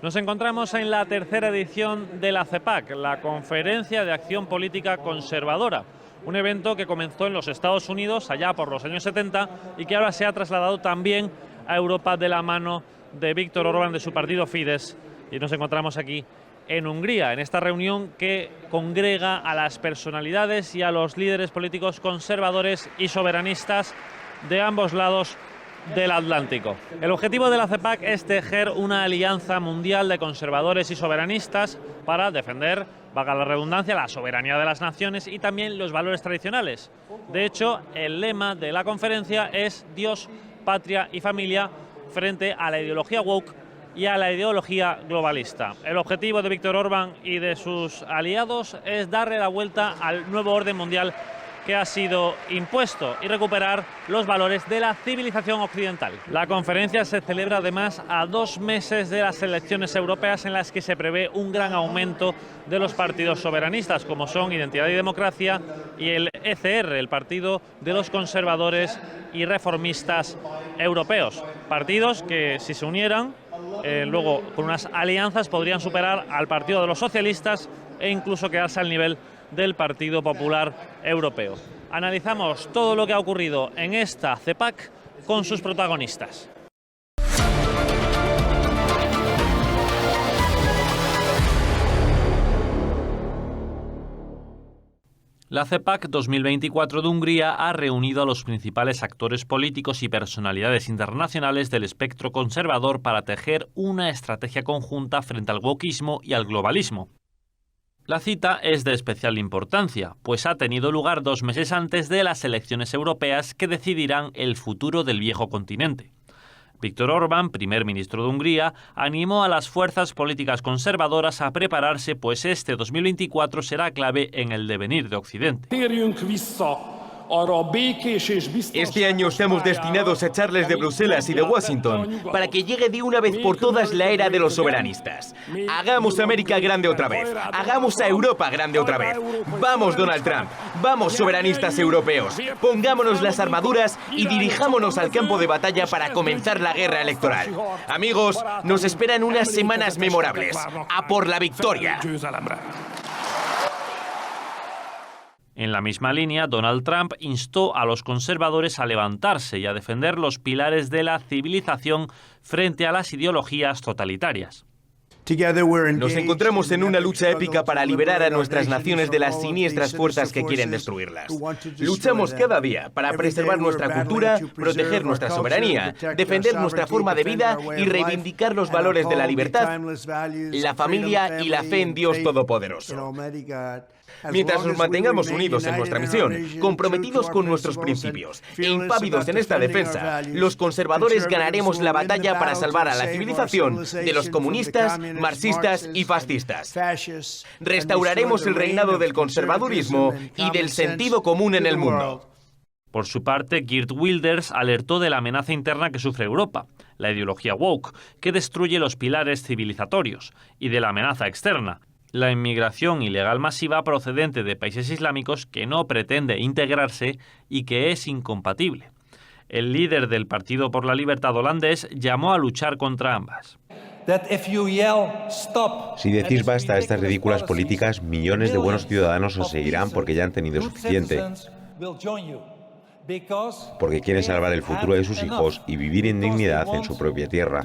Nos encontramos en la tercera edición de la CEPAC, la Conferencia de Acción Política Conservadora, un evento que comenzó en los Estados Unidos allá por los años 70 y que ahora se ha trasladado también a Europa de la mano de Viktor Orbán, de su partido Fidesz, y nos encontramos aquí en Hungría, en esta reunión que congrega a las personalidades y a los líderes políticos conservadores y soberanistas de ambos lados del Atlántico. El objetivo de la CEPAC es tejer una alianza mundial de conservadores y soberanistas para defender, valga la redundancia, la soberanía de las naciones y también los valores tradicionales. De hecho, el lema de la conferencia es Dios, patria y familia frente a la ideología woke y a la ideología globalista. El objetivo de Viktor Orbán y de sus aliados es darle la vuelta al nuevo orden mundial que ha sido impuesto y recuperar los valores de la civilización occidental. La conferencia se celebra además a 2 meses de las elecciones europeas, en las que se prevé un gran aumento de los partidos soberanistas, como son Identidad y Democracia y el ECR, el Partido de los Conservadores y Reformistas Europeos. Partidos que, si se unieran, luego con unas alianzas podrían superar al Partido de los Socialistas e incluso quedarse al nivel del Partido Popular Europeo. Analizamos todo lo que ha ocurrido en esta CEPAC con sus protagonistas. La CEPAC 2024 de Hungría ha reunido a los principales actores políticos y personalidades internacionales del espectro conservador para tejer una estrategia conjunta frente al wokismo y al globalismo. La cita es de especial importancia, pues ha tenido lugar 2 meses antes de las elecciones europeas que decidirán el futuro del viejo continente. Viktor Orbán, primer ministro de Hungría, animó a las fuerzas políticas conservadoras a prepararse, pues este 2024 será clave en el devenir de Occidente. Este año estamos destinados a echarles de Bruselas y de Washington para que llegue de una vez por todas la era de los soberanistas. Hagamos América grande otra vez. Hagamos a Europa grande otra vez. Vamos, Donald Trump. Vamos, soberanistas europeos. Pongámonos las armaduras y dirijámonos al campo de batalla para comenzar la guerra electoral. Amigos, nos esperan unas semanas memorables. ¡A por la victoria! En la misma línea, Donald Trump instó a los conservadores a levantarse y a defender los pilares de la civilización frente a las ideologías totalitarias. Nos encontramos en una lucha épica para liberar a nuestras naciones de las siniestras fuerzas que quieren destruirlas. Luchamos cada día para preservar nuestra cultura, proteger nuestra soberanía, defender nuestra forma de vida y reivindicar los valores de la libertad, la familia y la fe en Dios Todopoderoso. Mientras nos mantengamos unidos en nuestra misión, comprometidos con nuestros principios e impávidos en esta defensa, los conservadores ganaremos la batalla para salvar a la civilización de los comunistas, marxistas y fascistas. Restauraremos el reinado del conservadurismo y del sentido común en el mundo. Por su parte, Geert Wilders alertó de la amenaza interna que sufre Europa, la ideología woke, que destruye los pilares civilizatorios, y de la amenaza externa, la inmigración ilegal masiva procedente de países islámicos que no pretende integrarse y que es incompatible. El líder del Partido por la Libertad holandés llamó a luchar contra ambas. Si decís basta a estas ridículas políticas, millones de buenos ciudadanos os seguirán porque ya han tenido suficiente. Porque quieren salvar el futuro de sus hijos y vivir en dignidad en su propia tierra.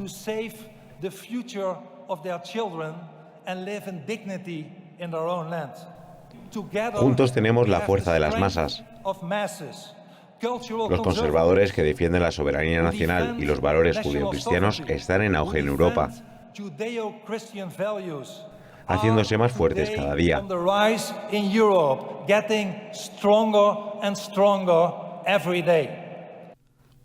Juntos tenemos la fuerza de las masas. Los conservadores que defienden la soberanía nacional y los valores judeocristianos están en auge en Europa, haciéndose más fuertes cada día.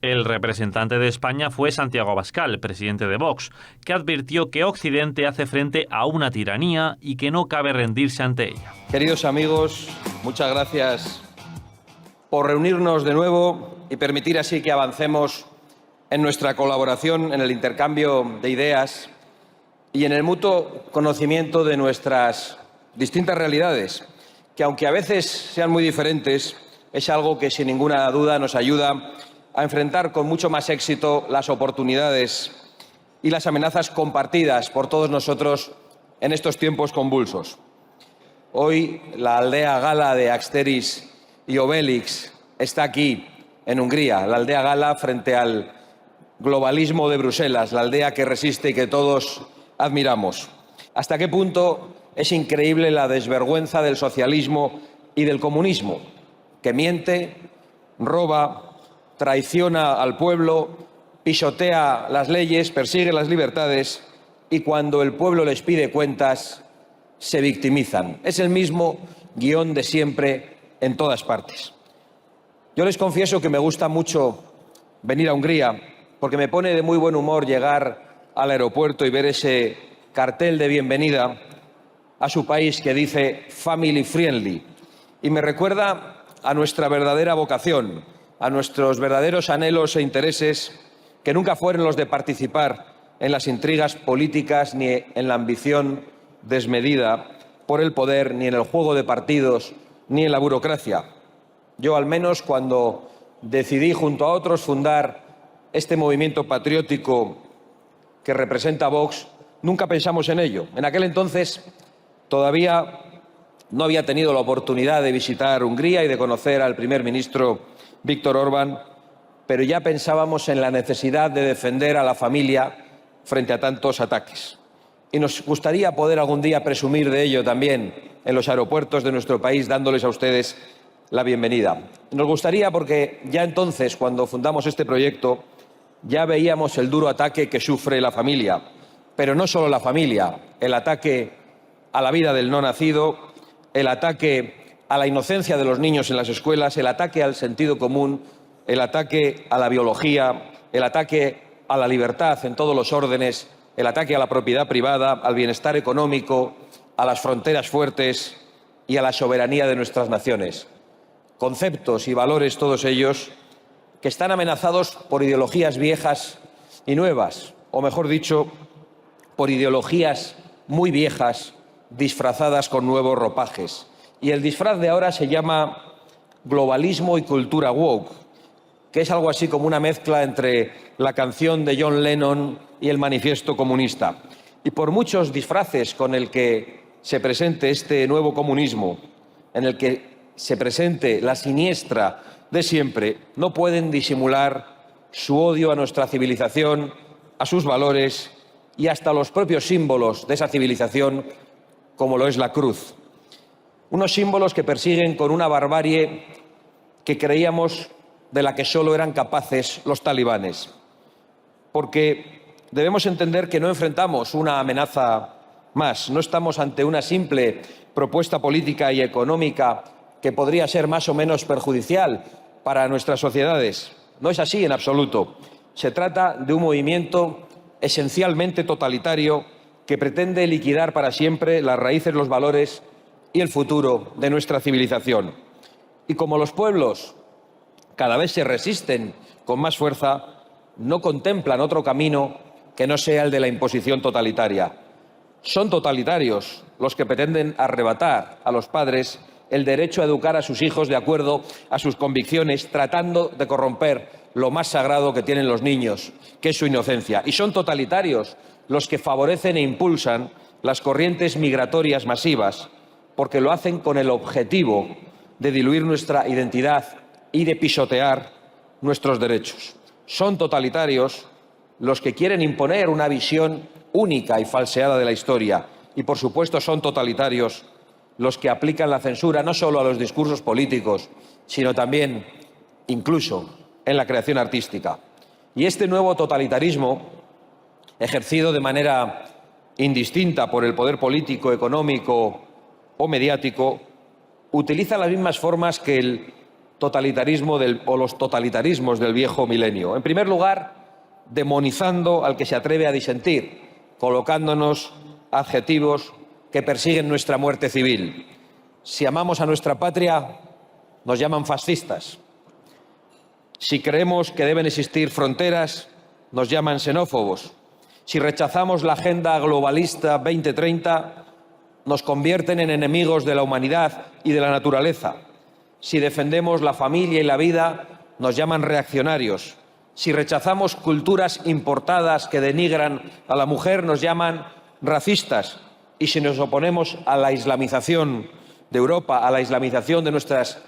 El representante de España fue Santiago Abascal, presidente de Vox, que advirtió que Occidente hace frente a una tiranía y que no cabe rendirse ante ella. Queridos amigos, muchas gracias por reunirnos de nuevo y permitir así que avancemos en nuestra colaboración, en el intercambio de ideas y en el mutuo conocimiento de nuestras distintas realidades, que aunque a veces sean muy diferentes, es algo que sin ninguna duda nos ayuda a enfrentar con mucho más éxito las oportunidades y las amenazas compartidas por todos nosotros en estos tiempos convulsos. Hoy la aldea gala de Asteris y Obelix está aquí, en Hungría, la aldea gala frente al globalismo de Bruselas, la aldea que resiste y que todos admiramos. ¿Hasta qué punto es increíble la desvergüenza del socialismo y del comunismo, que miente, roba, traiciona al pueblo, pisotea las leyes, persigue las libertades y cuando el pueblo les pide cuentas, se victimizan? Es el mismo guión de siempre en todas partes. Yo les confieso que me gusta mucho venir a Hungría porque me pone de muy buen humor llegar al aeropuerto y ver ese cartel de bienvenida a su país que dice Family Friendly. Y me recuerda a nuestra verdadera vocación, a nuestros verdaderos anhelos e intereses, que nunca fueron los de participar en las intrigas políticas ni en la ambición desmedida por el poder, ni en el juego de partidos, ni en la burocracia. Yo, al menos, cuando decidí junto a otros fundar este movimiento patriótico que representa Vox, nunca pensamos en ello. En aquel entonces todavía no había tenido la oportunidad de visitar Hungría y de conocer al primer ministro Viktor Orbán, pero ya pensábamos en la necesidad de defender a la familia frente a tantos ataques. Y nos gustaría poder algún día presumir de ello también en los aeropuertos de nuestro país, dándoles a ustedes la bienvenida. Nos gustaría porque ya entonces, cuando fundamos este proyecto, ya veíamos el duro ataque que sufre la familia, pero no solo la familia, el ataque a la vida del no nacido, el ataque a la inocencia de los niños en las escuelas, el ataque al sentido común, el ataque a la biología, el ataque a la libertad en todos los órdenes, el ataque a la propiedad privada, al bienestar económico, a las fronteras fuertes y a la soberanía de nuestras naciones. Conceptos y valores, todos ellos, que están amenazados por ideologías viejas y nuevas, o mejor dicho, por ideologías muy viejas disfrazadas con nuevos ropajes. Y el disfraz de ahora se llama globalismo y cultura woke, que es algo así como una mezcla entre la canción de John Lennon y el manifiesto comunista. Y por muchos disfraces con el que se presente este nuevo comunismo, en el que se presente la siniestra de siempre, no pueden disimular su odio a nuestra civilización, a sus valores y hasta los propios símbolos de esa civilización, como lo es la cruz. Unos símbolos que persiguen con una barbarie que creíamos de la que solo eran capaces los talibanes. Porque debemos entender que no enfrentamos una amenaza más, no estamos ante una simple propuesta política y económica que podría ser más o menos perjudicial para nuestras sociedades. No es así en absoluto. Se trata de un movimiento esencialmente totalitario que pretende liquidar para siempre las raíces, los valores y el futuro de nuestra civilización. Y como los pueblos cada vez se resisten con más fuerza, no contemplan otro camino que no sea el de la imposición totalitaria. Son totalitarios los que pretenden arrebatar a los padres el derecho a educar a sus hijos de acuerdo a sus convicciones, tratando de corromper lo más sagrado que tienen los niños, que es su inocencia. Y son totalitarios los que favorecen e impulsan las corrientes migratorias masivas, porque lo hacen con el objetivo de diluir nuestra identidad y de pisotear nuestros derechos. Son totalitarios los que quieren imponer una visión única y falseada de la historia. Y, por supuesto, son totalitarios los que aplican la censura no solo a los discursos políticos, sino también, incluso, en la creación artística. Y este nuevo totalitarismo, ejercido de manera indistinta por el poder político, económico o mediático, utiliza las mismas formas que el totalitarismo o los totalitarismos del viejo milenio. En primer lugar, demonizando al que se atreve a disentir, colocándonos adjetivos que persiguen nuestra muerte civil. Si amamos a nuestra patria, nos llaman fascistas. Si creemos que deben existir fronteras, nos llaman xenófobos. Si rechazamos la agenda globalista 2030, nos convierten en enemigos de la humanidad y de la naturaleza. Si defendemos la familia y la vida, nos llaman reaccionarios. Si rechazamos culturas importadas que denigran a la mujer, nos llaman racistas. Y si nos oponemos a la islamización de Europa, a la islamización de nuestras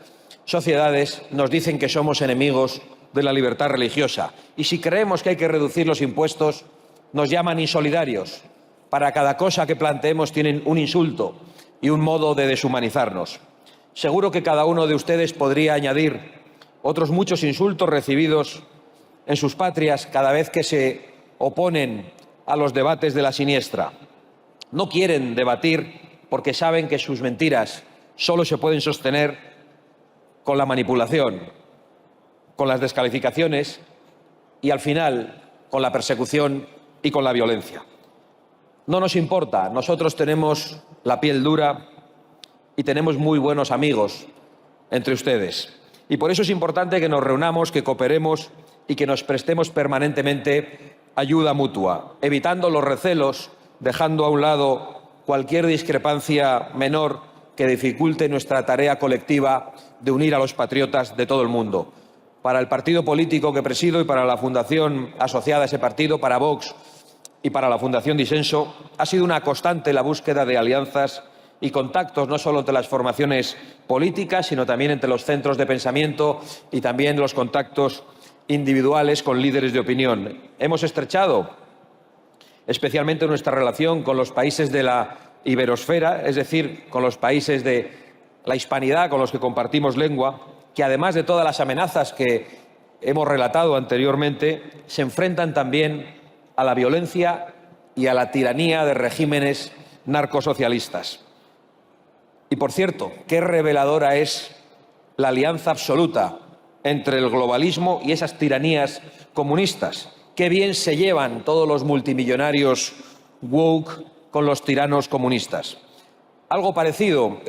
sociedades, nos dicen que somos enemigos de la libertad religiosa. Y si creemos que hay que reducir los impuestos, nos llaman insolidarios. Para cada cosa que planteemos tienen un insulto y un modo de deshumanizarnos. Seguro que cada uno de ustedes podría añadir otros muchos insultos recibidos en sus patrias cada vez que se oponen a los debates de la siniestra. No quieren debatir porque saben que sus mentiras solo se pueden sostener con la manipulación, con las descalificaciones y, al final, con la persecución y con la violencia. No nos importa, nosotros tenemos la piel dura y tenemos muy buenos amigos entre ustedes. Y por eso es importante que nos reunamos, que cooperemos y que nos prestemos permanentemente ayuda mutua, evitando los recelos, dejando a un lado cualquier discrepancia menor que dificulte nuestra tarea colectiva de unir a los patriotas de todo el mundo. Para el partido político que presido y para la fundación asociada a ese partido, para Vox y para la Fundación Disenso, ha sido una constante la búsqueda de alianzas y contactos, no solo entre las formaciones políticas, sino también entre los centros de pensamiento y también los contactos individuales con líderes de opinión. Hemos estrechado especialmente nuestra relación con los países de la iberosfera, es decir, con los países de la hispanidad con los que compartimos lengua, que además de todas las amenazas que hemos relatado anteriormente, se enfrentan también a la violencia y a la tiranía de regímenes narcosocialistas. Y, por cierto, qué reveladora es la alianza absoluta entre el globalismo y esas tiranías comunistas. Qué bien se llevan todos los multimillonarios woke con los tiranos comunistas. Algo parecido,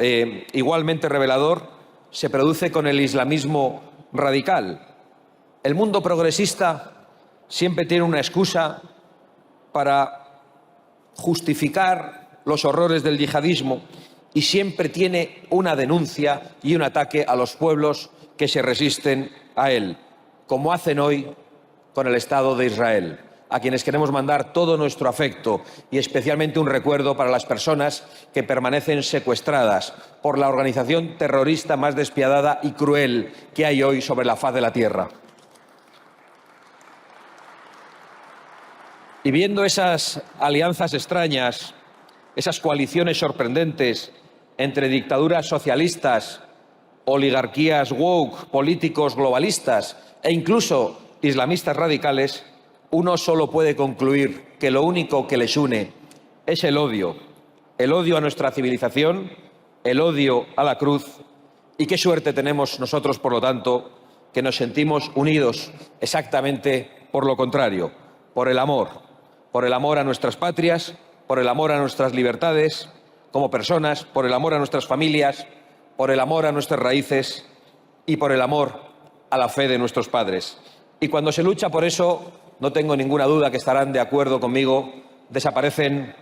igualmente revelador, se produce con el islamismo radical. El mundo progresista siempre tiene una excusa para justificar los horrores del yihadismo y siempre tiene una denuncia y un ataque a los pueblos que se resisten a él, como hacen hoy con el Estado de Israel, a quienes queremos mandar todo nuestro afecto y especialmente un recuerdo para las personas que permanecen secuestradas por la organización terrorista más despiadada y cruel que hay hoy sobre la faz de la tierra. Y viendo esas alianzas extrañas, esas coaliciones sorprendentes entre dictaduras socialistas, oligarquías woke, políticos globalistas e incluso islamistas radicales, uno solo puede concluir que lo único que les une es el odio a nuestra civilización, el odio a la cruz, y qué suerte tenemos nosotros, por lo tanto, que nos sentimos unidos exactamente por lo contrario, por el amor a nuestras patrias, por el amor a nuestras libertades como personas, por el amor a nuestras familias, por el amor a nuestras raíces y por el amor a la fe de nuestros padres. Y cuando se lucha por eso, no tengo ninguna duda que estarán de acuerdo conmigo, desaparecen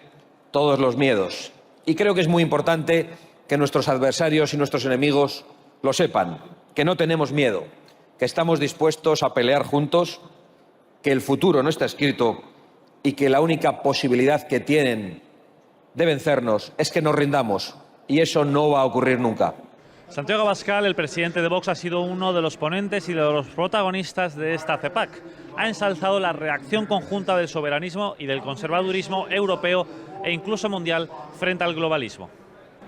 todos los miedos. Y creo que es muy importante que nuestros adversarios y nuestros enemigos lo sepan, que no tenemos miedo, que estamos dispuestos a pelear juntos, que el futuro no está escrito y que la única posibilidad que tienen de vencernos es que nos rindamos, y eso no va a ocurrir nunca. Santiago Abascal, el presidente de Vox, ha sido uno de los ponentes y de los protagonistas de esta CEPAC. Ha ensalzado la reacción conjunta del soberanismo y del conservadurismo europeo e incluso mundial frente al globalismo.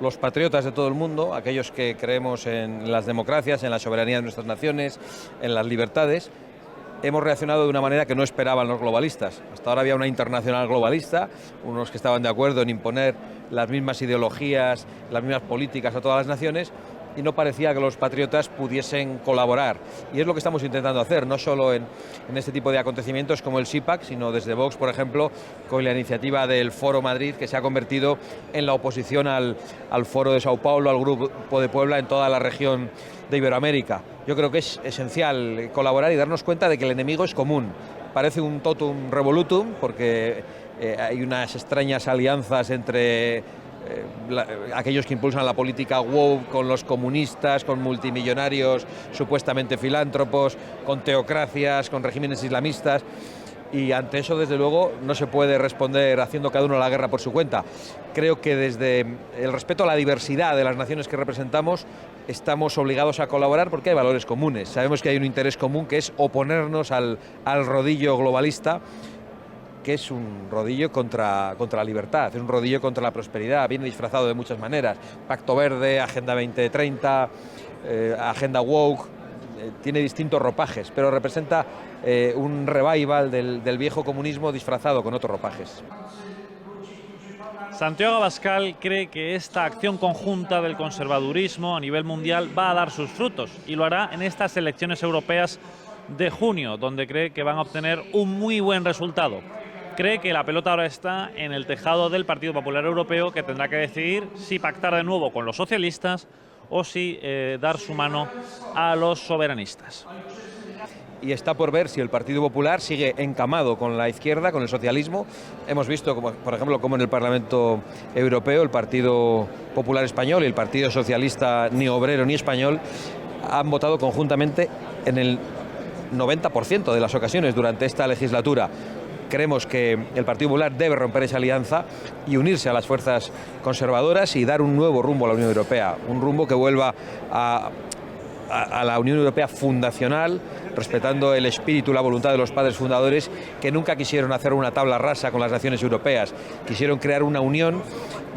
Los patriotas de todo el mundo, aquellos que creemos en las democracias, en la soberanía de nuestras naciones, en las libertades, hemos reaccionado de una manera que no esperaban los globalistas. Hasta ahora había una internacional globalista, unos que estaban de acuerdo en imponer las mismas ideologías, las mismas políticas a todas las naciones, y no parecía que los patriotas pudiesen colaborar. Y es lo que estamos intentando hacer, no solo en este tipo de acontecimientos como el SIPAC, sino desde Vox, por ejemplo, con la iniciativa del Foro Madrid, que se ha convertido en la oposición al Foro de Sao Paulo, al Grupo de Puebla, en toda la región de Iberoamérica. Yo creo que es esencial colaborar y darnos cuenta de que el enemigo es común. Parece un totum revolutum, porque hay unas extrañas alianzas entre aquellos que impulsan la política woke, con los comunistas, con multimillonarios supuestamente filántropos, con teocracias, con regímenes islamistas. Y ante eso, desde luego, no se puede responder haciendo cada uno la guerra por su cuenta. Creo que desde el respeto a la diversidad de las naciones que representamos, estamos obligados a colaborar porque hay valores comunes. Sabemos que hay un interés común, que es oponernos al rodillo globalista, que es un rodillo contra la libertad, es un rodillo contra la prosperidad, viene disfrazado de muchas maneras. Pacto Verde, Agenda 2030, Agenda Woke, tiene distintos ropajes, pero representa un revival del viejo comunismo disfrazado con otros ropajes. Santiago Abascal cree que esta acción conjunta del conservadurismo a nivel mundial va a dar sus frutos y lo hará en estas elecciones europeas de junio, donde cree que van a obtener un muy buen resultado. Cree que la pelota ahora está en el tejado del Partido Popular Europeo, que tendrá que decidir si pactar de nuevo con los socialistas o si dar su mano a los soberanistas. Y está por ver si el Partido Popular sigue encamado con la izquierda, con el socialismo. Hemos visto, por ejemplo, como en el Parlamento Europeo el Partido Popular Español y el Partido Socialista, ni obrero ni español, han votado conjuntamente en el 90% de las ocasiones durante esta legislatura. Creemos que el Partido Popular debe romper esa alianza y unirse a las fuerzas conservadoras y dar un nuevo rumbo a la Unión Europea, un rumbo que vuelva a la Unión Europea fundacional, respetando el espíritu y la voluntad de los padres fundadores, que nunca quisieron hacer una tabla rasa con las naciones europeas. Quisieron crear una unión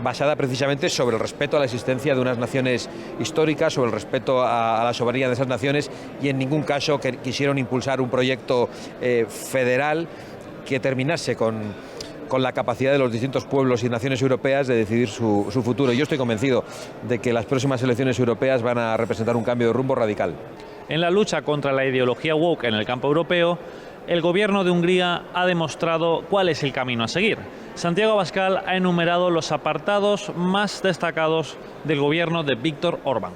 basada precisamente sobre el respeto a la existencia de unas naciones históricas, sobre el respeto a la soberanía de esas naciones, y en ningún caso quisieron impulsar un proyecto federal que terminase con la capacidad de los distintos pueblos y naciones europeas de decidir su futuro. Yo estoy convencido de que las próximas elecciones europeas van a representar un cambio de rumbo radical. En la lucha contra la ideología woke en el campo europeo, el gobierno de Hungría ha demostrado cuál es el camino a seguir. Santiago Abascal ha enumerado los apartados más destacados del gobierno de Viktor Orbán.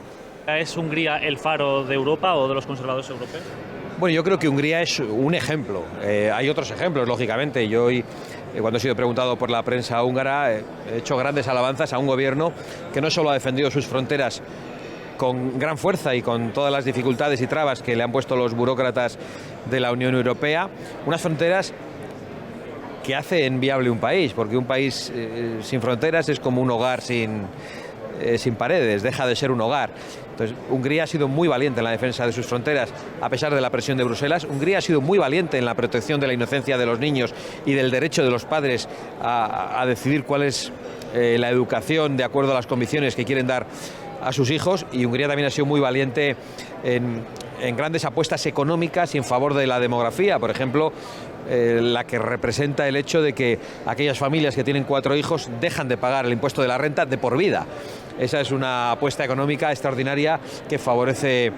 ¿Es Hungría el faro de Europa o de los conservadores europeos? Bueno, yo creo que Hungría es un ejemplo. Hay otros ejemplos, lógicamente. Yo hoy, cuando he sido preguntado por la prensa húngara, he hecho grandes alabanzas a un gobierno que no solo ha defendido sus fronteras con gran fuerza y con todas las dificultades y trabas que le han puesto los burócratas de la Unión Europea, unas fronteras que hacen viable un país, porque un país sin fronteras es como un hogar sin paredes, deja de ser un hogar. Entonces, Hungría ha sido muy valiente en la defensa de sus fronteras, a pesar de la presión de Bruselas. Hungría ha sido muy valiente en la protección de la inocencia de los niños y del derecho de los padres a decidir cuál es la educación de acuerdo a las convicciones que quieren dar a sus hijos. Y Hungría también ha sido muy valiente en grandes apuestas económicas y en favor de la demografía. Por ejemplo, la que representa el hecho de que aquellas familias que tienen 4 hijos dejan de pagar el impuesto de la renta de por vida. Esa es una apuesta económica extraordinaria que favorece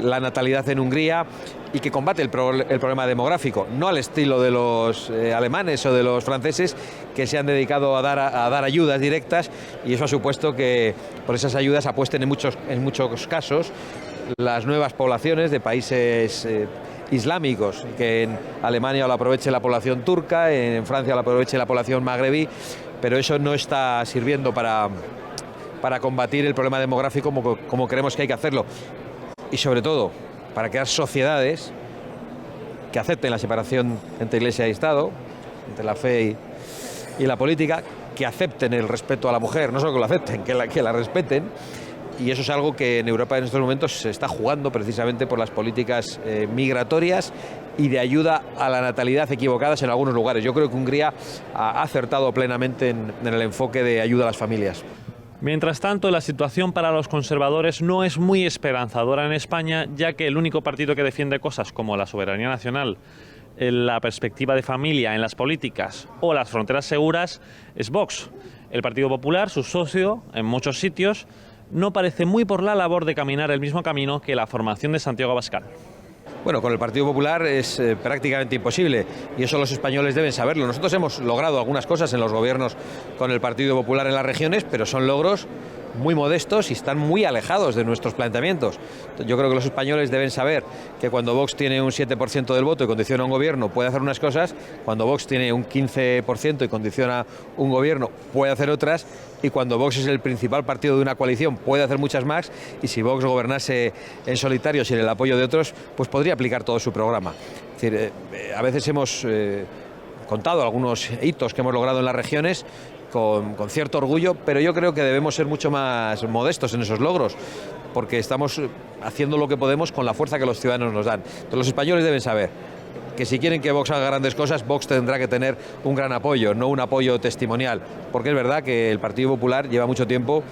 la natalidad en Hungría y que combate el problema demográfico, no al estilo de los alemanes o de los franceses, que se han dedicado a dar ayudas directas, y eso ha supuesto que por esas ayudas apuesten en muchos casos las nuevas poblaciones de países islámicos, que en Alemania lo aproveche la población turca, en Francia lo aproveche la población magrebí, pero eso no está sirviendo para combatir el problema demográfico como creemos que hay que hacerlo, y sobre todo para crear sociedades que acepten la separación entre Iglesia y Estado, entre la fe y la política, que acepten el respeto a la mujer, no solo que lo acepten, que la respeten. Y eso es algo que en Europa en estos momentos se está jugando precisamente por las políticas migratorias y de ayuda a la natalidad equivocadas en algunos lugares. Yo creo que Hungría ha acertado plenamente en el enfoque de ayuda a las familias. Mientras tanto, la situación para los conservadores no es muy esperanzadora en España, ya que el único partido que defiende cosas como la soberanía nacional, la perspectiva de familia en las políticas o las fronteras seguras es Vox. El Partido Popular, su socio en muchos sitios, no parece muy por la labor de caminar el mismo camino que la formación de Santiago Abascal. Bueno, con el Partido Popular es prácticamente imposible, y eso los españoles deben saberlo. Nosotros hemos logrado algunas cosas en los gobiernos con el Partido Popular en las regiones, pero son logros muy modestos y están muy alejados de nuestros planteamientos. Yo creo que los españoles deben saber que cuando Vox tiene un 7% del voto y condiciona un gobierno puede hacer unas cosas, cuando Vox tiene un 15% y condiciona un gobierno puede hacer otras, y cuando Vox es el principal partido de una coalición puede hacer muchas más, y si Vox gobernase en solitario sin el apoyo de otros, pues podría aplicar todo su programa. Es decir, a veces hemos contado algunos hitos que hemos logrado en las regiones con cierto orgullo, pero yo creo que debemos ser mucho más modestos en esos logros, porque estamos haciendo lo que podemos con la fuerza que los ciudadanos nos dan. Entonces, los españoles deben saber que si quieren que Vox haga grandes cosas, Vox tendrá que tener un gran apoyo, no un apoyo testimonial, porque es verdad que el Partido Popular lleva mucho tiempo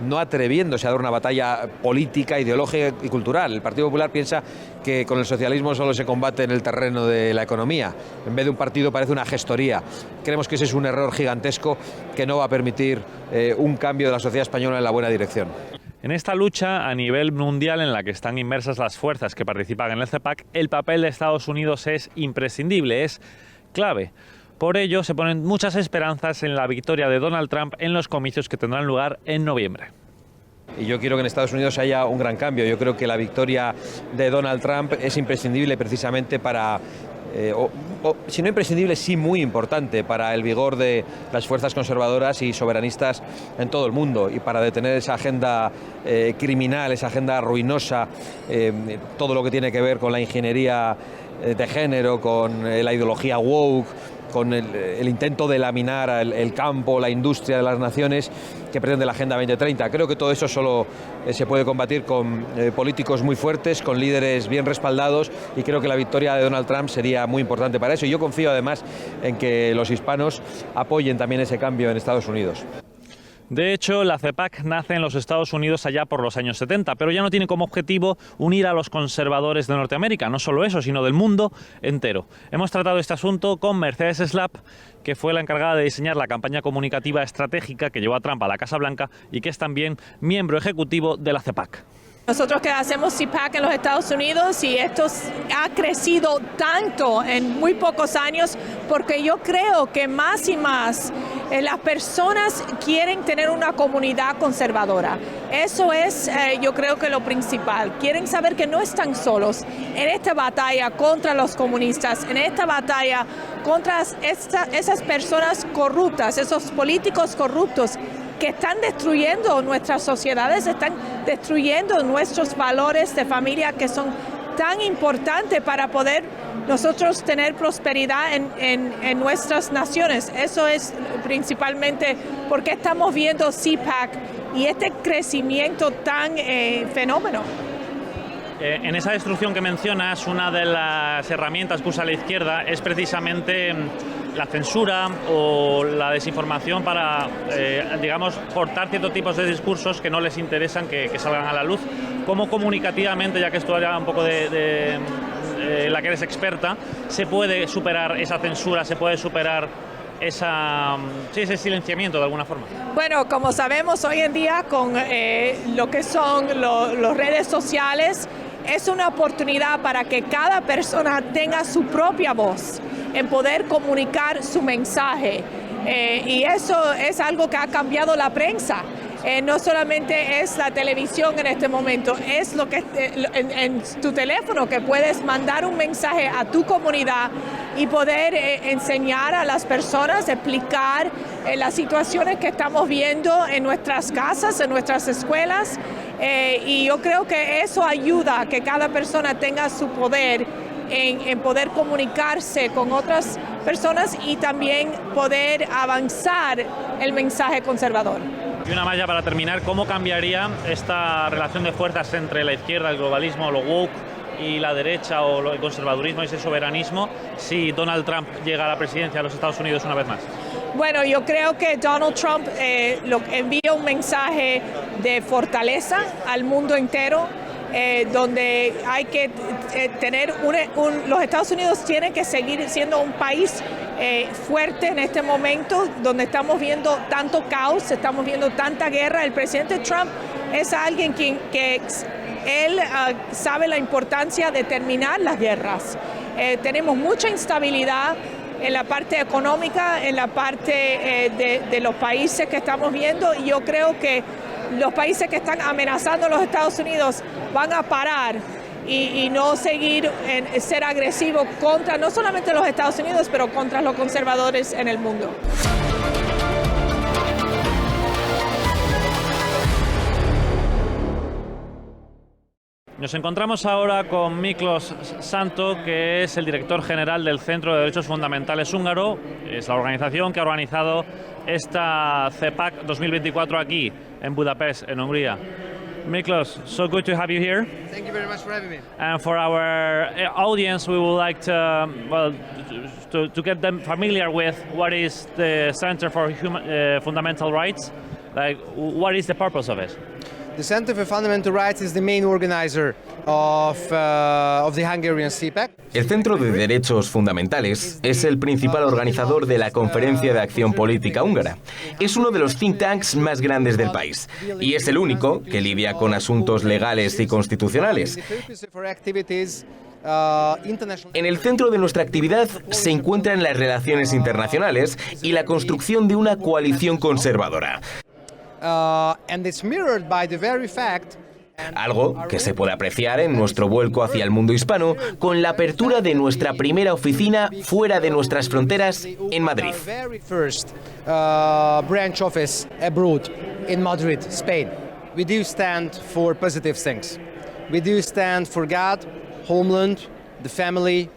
no atreviéndose a dar una batalla política, ideológica y cultural. El Partido Popular piensa que con el socialismo solo se combate en el terreno de la economía. En vez de un partido parece una gestoría. Creemos que ese es un error gigantesco que no va a permitir un cambio de la sociedad española en la buena dirección. En esta lucha a nivel mundial en la que están inmersas las fuerzas que participan en el CEPAC, el papel de Estados Unidos es imprescindible, es clave. Por ello, se ponen muchas esperanzas en la victoria de Donald Trump en los comicios que tendrán lugar en noviembre. Y yo quiero que en Estados Unidos haya un gran cambio. Yo creo que la victoria de Donald Trump es imprescindible precisamente para, si no imprescindible, sí muy importante para el vigor de las fuerzas conservadoras y soberanistas en todo el mundo, y para detener esa agenda criminal, esa agenda ruinosa, todo lo que tiene que ver con la ingeniería de género, con la ideología woke, con el intento de laminar el campo, la industria de las naciones que pretende la Agenda 2030. Creo que todo eso solo se puede combatir con políticos muy fuertes, con líderes bien respaldados, y creo que la victoria de Donald Trump sería muy importante para eso. Y yo confío además en que los hispanos apoyen también ese cambio en Estados Unidos. De hecho, la CEPAC nace en los Estados Unidos allá por los años 70, pero ya no tiene como objetivo unir a los conservadores de Norteamérica, no solo eso, sino del mundo entero. Hemos tratado este asunto con Mercedes Schlapp, que fue la encargada de diseñar la campaña comunicativa estratégica que llevó a Trump a la Casa Blanca y que es también miembro ejecutivo de la CEPAC. Nosotros que hacemos CPAC en los Estados Unidos, y esto ha crecido tanto en muy pocos años, porque yo creo que más y más las personas quieren tener una comunidad conservadora. Eso es, yo creo que lo principal. Quieren saber que no están solos en esta batalla contra los comunistas, en esta batalla contra esas personas corruptas, esos políticos corruptos que están destruyendo nuestras sociedades, están destruyendo nuestros valores de familia que son tan importantes para poder nosotros tener prosperidad en nuestras naciones. Eso es principalmente porque estamos viendo CPAC y este crecimiento tan fenómeno. En esa destrucción que mencionas, una de las herramientas que usa la izquierda es precisamente la censura o la desinformación para, digamos, cortar ciertos tipos de discursos que no les interesan que salgan a la luz. ¿Cómo comunicativamente, ya que esto era un poco de la que eres experta, se puede superar esa censura, se puede superar ese silenciamiento de alguna forma? Bueno, como sabemos hoy en día con lo que son las redes sociales, es una oportunidad para que cada persona tenga su propia voz en poder comunicar su mensaje. Y eso es algo que ha cambiado la prensa. No solamente es la televisión en este momento, es lo que en tu teléfono, que puedes mandar un mensaje a tu comunidad y poder enseñar a las personas, explicar las situaciones que estamos viendo en nuestras casas, en nuestras escuelas. Y yo creo que eso ayuda a que cada persona tenga su poder en poder comunicarse con otras personas y también poder avanzar el mensaje conservador. Y una más ya para terminar, ¿cómo cambiaría esta relación de fuerzas entre la izquierda, el globalismo, lo woke, y la derecha o el conservadurismo y ese soberanismo si Donald Trump llega a la presidencia de los Estados Unidos una vez más? Bueno, yo creo que Donald Trump envía un mensaje de fortaleza al mundo entero, donde hay que tener los Estados Unidos tienen que seguir siendo un país fuerte en este momento, donde estamos viendo tanto caos, estamos viendo tanta guerra. El presidente Trump es alguien que él sabe la importancia de terminar las guerras. Tenemos mucha instabilidad en la parte económica, en la parte de los países que estamos viendo, y yo creo que los países que están amenazando a los Estados Unidos van a parar y no seguir en ser agresivos contra no solamente los Estados Unidos, pero contra los conservadores en el mundo. Nos encontramos ahora con Miklos Santo, que es el director general del Centro de Derechos Fundamentales húngaro. Es la organización que ha organizado esta CEPAC 2024 aquí, en Budapest, en Hungría. Miklos, so good to have you here. Thank you very much for having me. And for our audience, we would like to, to get them familiar with what is the Center for Fundamental Rights. Like, what is the purpose of it? The Center for Fundamental Rights is the main organizer of the Hungarian CPAC. El Centro de Derechos Fundamentales es el principal organizador de la Conferencia de Acción Política húngara. Es uno de los think tanks más grandes del país y es el único que lidia con asuntos legales y constitucionales. En el centro de nuestra actividad se encuentran las relaciones internacionales y la construcción de una coalición conservadora. Algo que se puede apreciar en nuestro vuelco hacia el mundo hispano con la apertura de nuestra primera oficina fuera de nuestras fronteras en Madrid. Branch office abroad in Madrid, Spain. We do stand for positive things. We do stand for God, homeland, the family.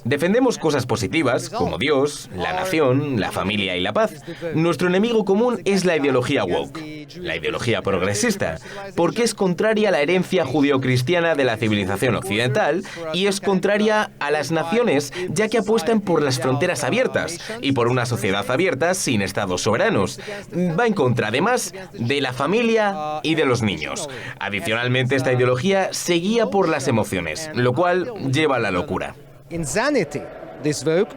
Defendemos cosas positivas, como Dios, la nación, la familia y la paz. Nuestro enemigo común es la ideología woke, la ideología progresista, porque es contraria a la herencia judeocristiana de la civilización occidental y es contraria a las naciones, ya que apuestan por las fronteras abiertas y por una sociedad abierta sin estados soberanos. Va en contra, además, de la familia y de los niños. Adicionalmente, esta ideología se guía por las emociones, lo cual lleva a la locura. Insanity, this woke,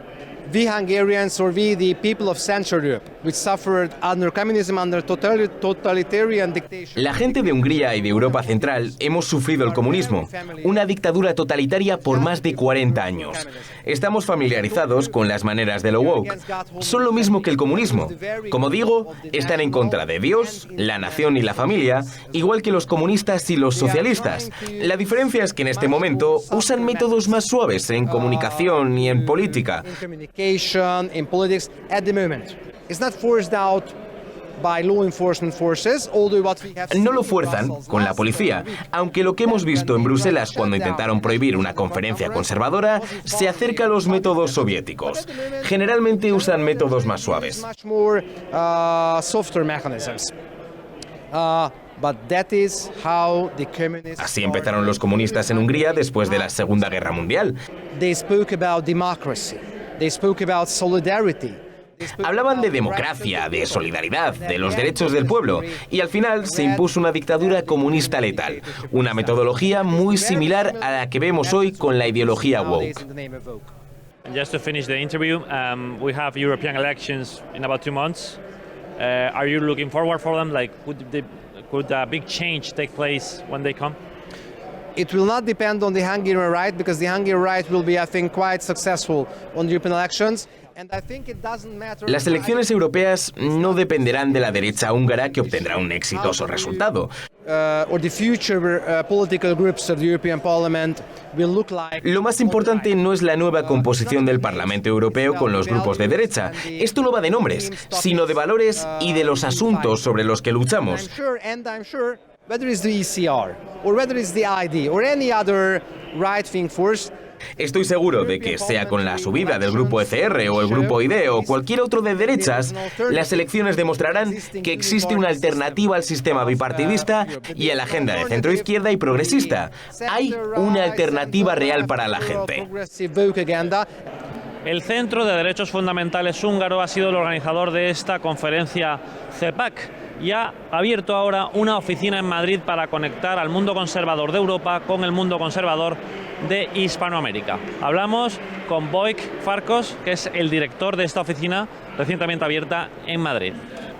we Hungarians or we the people of Central Europe, which suffered under communism, under totalitarian dictatorship. La gente de Hungría y de Europa Central hemos sufrido el comunismo, una dictadura totalitaria por más de 40 años. Estamos familiarizados con las maneras de lo woke. Son lo mismo que el comunismo. Como digo, están en contra de Dios, la nación y la familia, igual que los comunistas y los socialistas. La diferencia es que en este momento usan métodos más suaves en comunicación y en política. In politics at the moment. It's not forced out by law enforcement forces, although what we have No lo fuerzan con la policía, aunque lo que hemos visto en Bruselas cuando intentaron prohibir una conferencia conservadora se acerca a los métodos soviéticos. Generalmente usan métodos más suaves. Así empezaron los comunistas en Hungría después de la Segunda Guerra Mundial. They spoke about democracy. They spoke about solidarity. Hablaban de democracia, de solidaridad, de los derechos del pueblo, y al final se impuso una dictadura comunista letal, una metodología muy similar a la que vemos hoy con la ideología woke. Just to finish the interview, we have European elections in about 2 months. Are you looking forward for them? Like, could a big change take place when they come? It will not depend on the Hungarian right, because the Hungarian right will be, I think, quite successful on the European elections. Las elecciones europeas no dependerán de la derecha húngara, que obtendrá un exitoso resultado. Lo más importante no es la nueva composición del Parlamento Europeo con los grupos de derecha. Esto no va de nombres, sino de valores y de los asuntos sobre los que luchamos. Whether it's the ECR or whether it's the ID or any other right-wing force. Estoy seguro de que, sea con la subida del grupo ECR o el grupo ID o cualquier otro de derechas, las elecciones demostrarán que existe una alternativa al sistema bipartidista y a la agenda de centroizquierda y progresista. Hay una alternativa real para la gente. El Centro de Derechos Fundamentales húngaro ha sido el organizador de esta conferencia CEPAC y ha abierto ahora una oficina en Madrid para conectar al mundo conservador de Europa con el mundo conservador de Hispanoamérica. Hablamos con Wojciech Farkas, que es el director de esta oficina recientemente abierta en Madrid.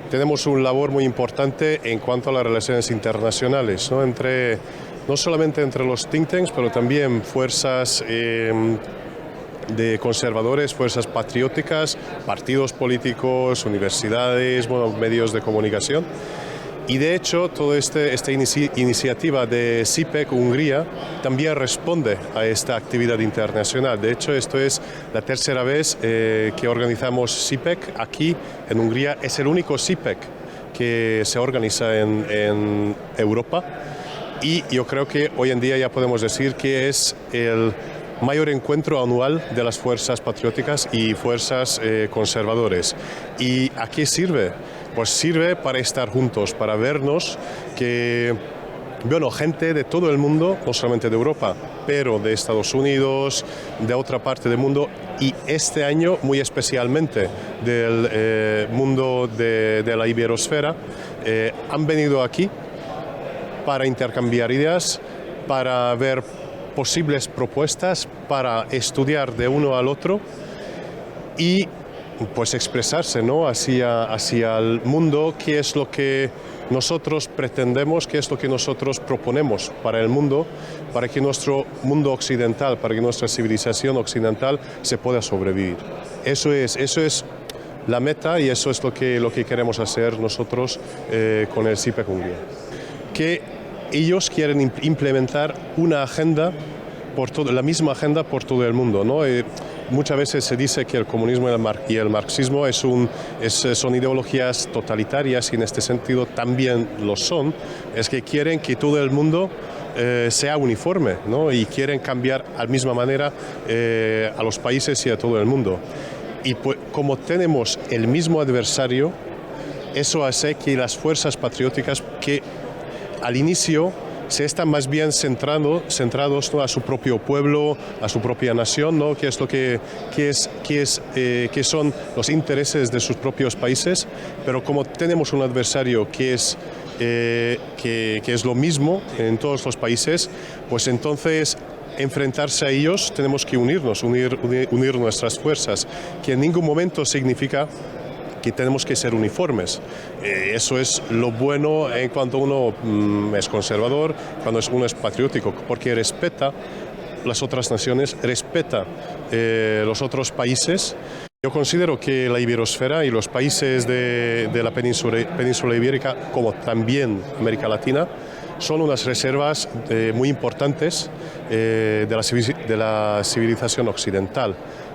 Tenemos una labor muy importante en cuanto a las relaciones internacionales, ¿no? No solamente entre los think tanks, pero también fuerzas de conservadores, fuerzas patrióticas, partidos políticos, universidades, medios de comunicación. Y de hecho, toda esta iniciativa de CIPEC Hungría también responde a esta actividad internacional. De hecho, esto es la tercera vez que organizamos CIPEC aquí en Hungría. Es el único CIPEC que se organiza en Europa. Y yo creo que hoy en día ya podemos decir que es el mayor encuentro anual de las fuerzas patrióticas y fuerzas conservadores. ¿Y a qué sirve? Pues sirve para estar juntos, para vernos que, bueno, gente de todo el mundo, no solamente de Europa, pero de Estados Unidos, de otra parte del mundo, y este año muy especialmente del mundo de la iberosfera, han venido aquí para intercambiar ideas, para ver posibles propuestas, para estudiar de uno al otro y pues expresarse, ¿no?, hacia el mundo, qué es lo que nosotros pretendemos, qué es lo que nosotros proponemos para el mundo, para que nuestro mundo occidental, para que nuestra civilización occidental se pueda sobrevivir. Eso es la meta y eso es lo que queremos hacer nosotros con el CIPEC Hungría. Que ellos quieren implementar una agenda, la misma agenda por todo el mundo, ¿no? Muchas veces se dice que el comunismo y el marxismo son ideologías totalitarias y en este sentido también lo son. Es que quieren que todo el mundo sea uniforme, ¿no? Y quieren cambiar a la misma manera a los países y a todo el mundo. Y pues, como tenemos el mismo adversario, eso hace que las fuerzas patrióticas que al inicio se están más bien centrados, ¿no?, a su propio pueblo, a su propia nación, ¿no?, que son los intereses de sus propios países, pero como tenemos un adversario que es lo mismo en todos los países, pues entonces enfrentarse a ellos tenemos que unir nuestras fuerzas, que en ningún momento significa que tenemos que ser uniformes. Eso es lo bueno en cuanto uno es conservador, cuando uno es patriótico, porque respeta las otras naciones, respeta los otros países. Yo considero que la iberosfera y los países de la península ibérica, como también América Latina, son unas reservas muy importantes de la civilización occidental,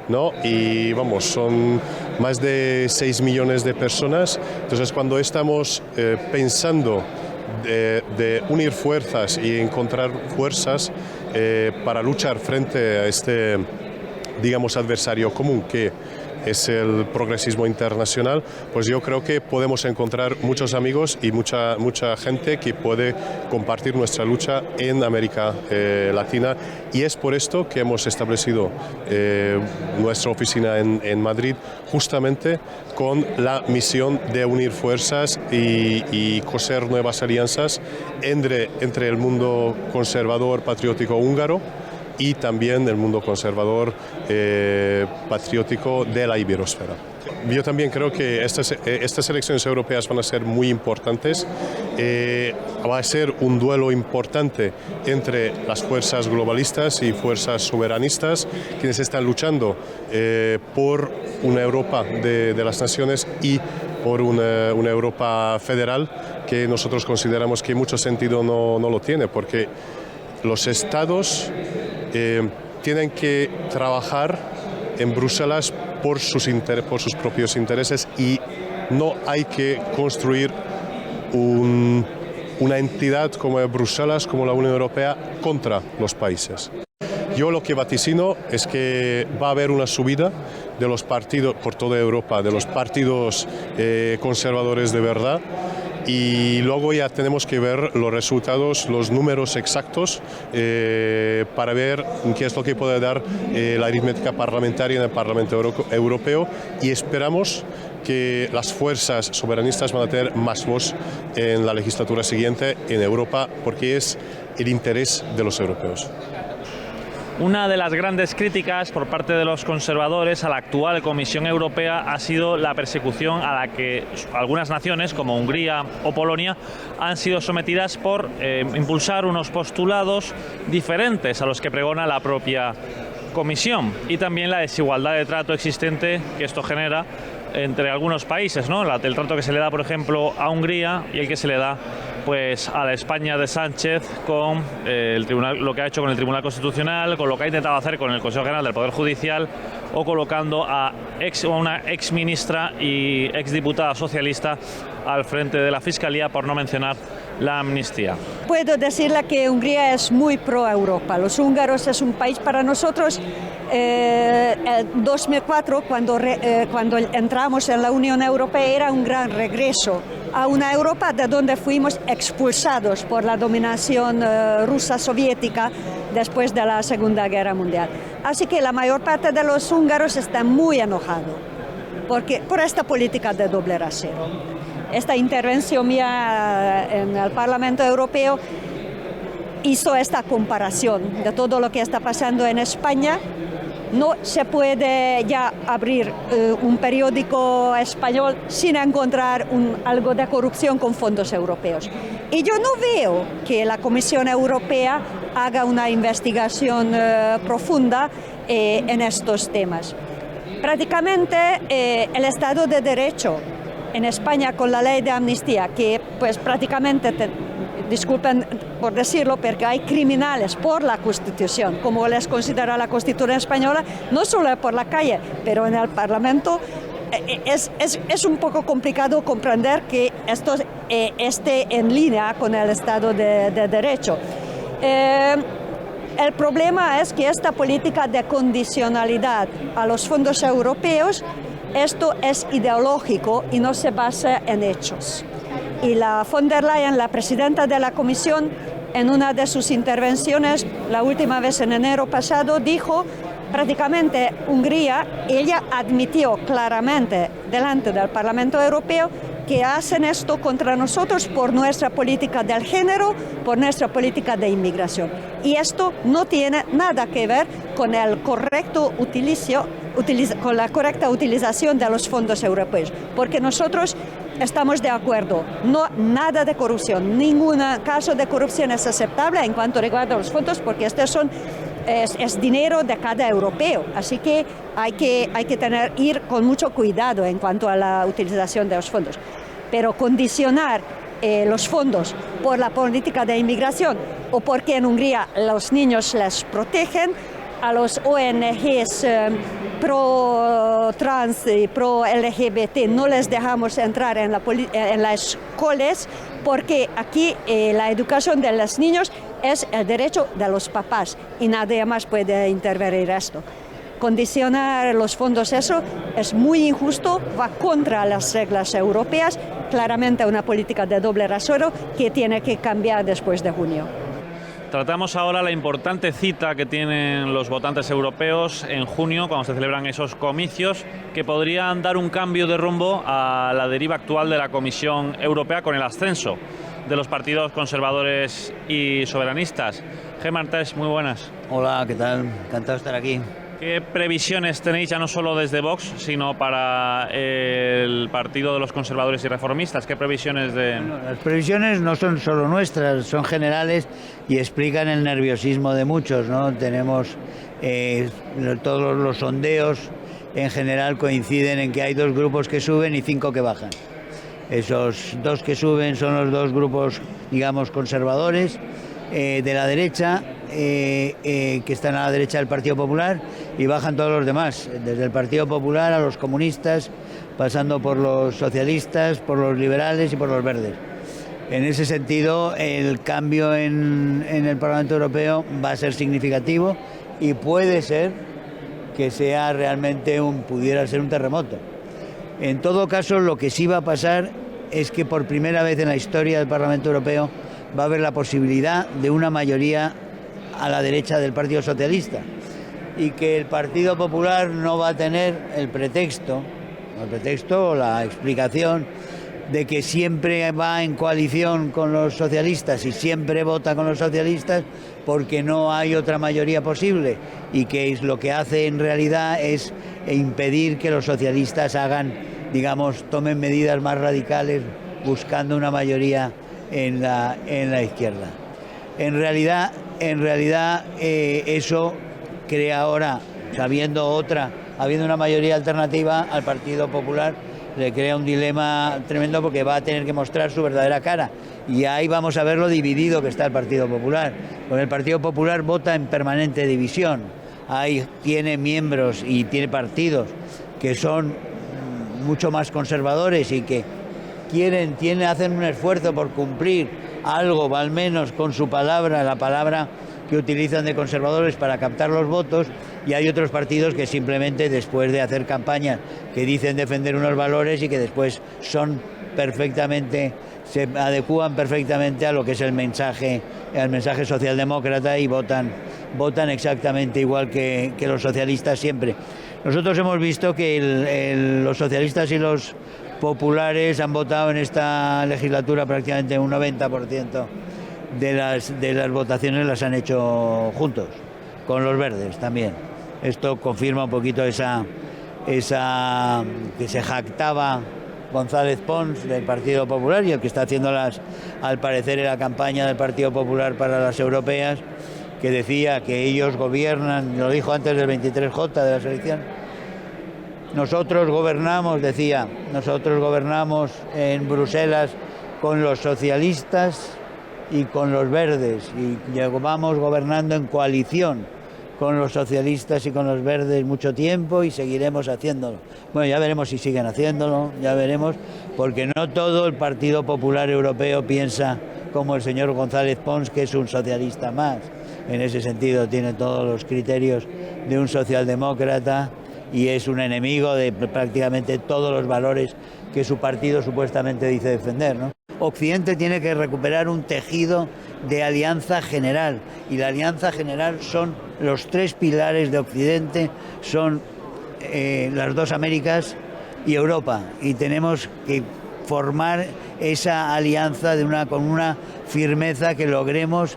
¿no? Y vamos, son más de 6 millones de personas. Entonces, cuando estamos pensando de unir fuerzas y encontrar fuerzas para luchar frente a este, digamos, adversario común que es el progresismo internacional, pues yo creo que podemos encontrar muchos amigos y mucha gente que puede compartir nuestra lucha en América Latina, y es por esto que hemos establecido nuestra oficina en Madrid, justamente con la misión de unir fuerzas y coser nuevas alianzas entre el mundo conservador patriótico húngaro y también el mundo conservador patriótico de la iberosfera. Yo también creo que estas elecciones europeas van a ser muy importantes. Va a ser un duelo importante entre las fuerzas globalistas y fuerzas soberanistas, quienes están luchando por una Europa de las naciones y por una Europa federal, que nosotros consideramos que en mucho sentido no lo tiene, porque los estados tienen que trabajar en Bruselas por sus propios intereses, y no hay que construir una entidad como Bruselas, como la Unión Europea, contra los países. Yo lo que vaticino es que va a haber una subida de los partidos por toda Europa, de los partidos conservadores de verdad, y luego ya tenemos que ver los resultados, los números exactos, para ver qué es lo que puede dar la aritmética parlamentaria en el Parlamento Europeo, y esperamos que las fuerzas soberanistas van a tener más voz en la legislatura siguiente en Europa, porque es el interés de los europeos. Una de las grandes críticas por parte de los conservadores a la actual Comisión Europea ha sido la persecución a la que algunas naciones, como Hungría o Polonia, han sido sometidas por impulsar unos postulados diferentes a los que pregona la propia Comisión, y también la desigualdad de trato existente que esto genera entre algunos países, ¿no? El trato que se le da, por ejemplo, a Hungría y el que se le da pues a la España de Sánchez con el tribunal, lo que ha hecho con el Tribunal Constitucional, con lo que ha intentado hacer con el Consejo General del Poder Judicial o colocando a una exministra y exdiputada socialista al frente de la Fiscalía, por no mencionar la amnistía. Puedo decirle que Hungría es muy pro-Europa. Los húngaros es un país para nosotros. En 2004, cuando entramos en la Unión Europea, era un gran regreso a una Europa de donde fuimos expulsados por la dominación rusa soviética después de la Segunda Guerra Mundial. Así que la mayor parte de los húngaros están muy enojados por esta política de doble rasero. Esta intervención mía en el Parlamento Europeo hizo esta comparación de todo lo que está pasando en España. No se puede ya abrir un periódico español sin encontrar algo de corrupción con fondos europeos. Y yo no veo que la Comisión Europea haga una investigación profunda en estos temas. Prácticamente el Estado de Derecho en España con la ley de amnistía, que pues prácticamente, disculpen por decirlo, porque hay criminales por la Constitución, como les considera la Constitución española, no solo por la calle, pero en el Parlamento, es un poco complicado comprender que esto esté en línea con el Estado de Derecho. El problema es que esta política de condicionalidad a los fondos europeos, esto es ideológico y no se basa en hechos. Y la von der Leyen, la presidenta de la Comisión, en una de sus intervenciones, la última vez en enero pasado, dijo prácticamente Hungría, ella admitió claramente delante del Parlamento Europeo que hacen esto contra nosotros por nuestra política del género, por nuestra política de inmigración. Y esto no tiene nada que ver con el correcto con la correcta utilización de los fondos europeos, porque nosotros estamos de acuerdo, nada de corrupción, ningún caso de corrupción es aceptable en cuanto reguarda los fondos, porque estos es dinero de cada europeo, así que hay que ir con mucho cuidado en cuanto a la utilización de los fondos. Pero condicionar los fondos por la política de inmigración o porque en Hungría los niños les protegen, a los ONGs pro-trans y pro-LGBT no les dejamos entrar en las escuelas, porque aquí la educación de los niños es el derecho de los papás y nadie más puede intervenir esto. Condicionar los fondos, eso es muy injusto, va contra las reglas europeas, claramente una política de doble rasero que tiene que cambiar después de junio. Tratamos ahora la importante cita que tienen los votantes europeos en junio, cuando se celebran esos comicios, que podrían dar un cambio de rumbo a la deriva actual de la Comisión Europea con el ascenso de los partidos conservadores y soberanistas. Gemma Artés, muy buenas. Hola, ¿qué tal? Encantado de estar aquí. ¿Qué previsiones tenéis, ya no solo desde Vox, sino para el Partido de los Conservadores y Reformistas? ¿Qué previsiones de...? Bueno, las previsiones no son solo nuestras, son generales y explican el nerviosismo de muchos, ¿no? Tenemos todos los sondeos en general coinciden en que hay 2 grupos que suben y 5 que bajan. Esos 2 que suben son los 2 grupos, digamos, conservadores de la derecha, que están a la derecha del Partido Popular, y bajan todos los demás, desde el Partido Popular a los comunistas, pasando por los socialistas, por los liberales y por los verdes. En ese sentido, el cambio en el Parlamento Europeo va a ser significativo y puede ser que sea realmente pudiera ser un terremoto. En todo caso, lo que sí va a pasar es que por primera vez en la historia del Parlamento Europeo va a haber la posibilidad de una mayoría a la derecha del Partido Socialista, y que el Partido Popular no va a tener el pretexto o la explicación de que siempre va en coalición con los socialistas y siempre vota con los socialistas porque no hay otra mayoría posible, y que lo que hace en realidad es impedir que los socialistas tomen medidas más radicales buscando una mayoría en la izquierda. En realidad eso crea ahora, sabiendo otra habiendo una mayoría alternativa al Partido Popular, le crea un dilema tremendo porque va a tener que mostrar su verdadera cara. Y ahí vamos a ver lo dividido que está el Partido Popular. Porque el Partido Popular vota en permanente división. Ahí tiene miembros y tiene partidos que son mucho más conservadores y que hacen un esfuerzo por cumplir algo, al menos con su palabra, la palabra que utilizan de conservadores para captar los votos, y hay otros partidos que simplemente después de hacer campañas que dicen defender unos valores y que después se adecúan perfectamente a lo que es el mensaje socialdemócrata y votan exactamente igual que los socialistas siempre. Nosotros hemos visto que los socialistas y los populares han votado en esta legislatura prácticamente un 90% de las votaciones las han hecho juntos, con los verdes también. Esto confirma un poquito esa que se jactaba González Pons del Partido Popular y el que está haciendo al parecer en la campaña del Partido Popular para las europeas, que decía que ellos gobiernan, lo dijo antes del 23J de la selección. Nosotros gobernamos en Bruselas con los socialistas y con los verdes, y vamos gobernando en coalición con los socialistas y con los verdes mucho tiempo y seguiremos haciéndolo. Bueno, ya veremos si siguen haciéndolo, ya veremos, porque no todo el Partido Popular Europeo piensa como el señor González Pons, que es un socialista más. En ese sentido tiene todos los criterios de un socialdemócrata y es un enemigo de prácticamente todos los valores que su partido supuestamente dice defender, ¿no? Occidente tiene que recuperar un tejido de alianza general, y la alianza general son los tres pilares de Occidente, son las dos Américas y Europa, y tenemos que formar esa alianza con una firmeza que logremos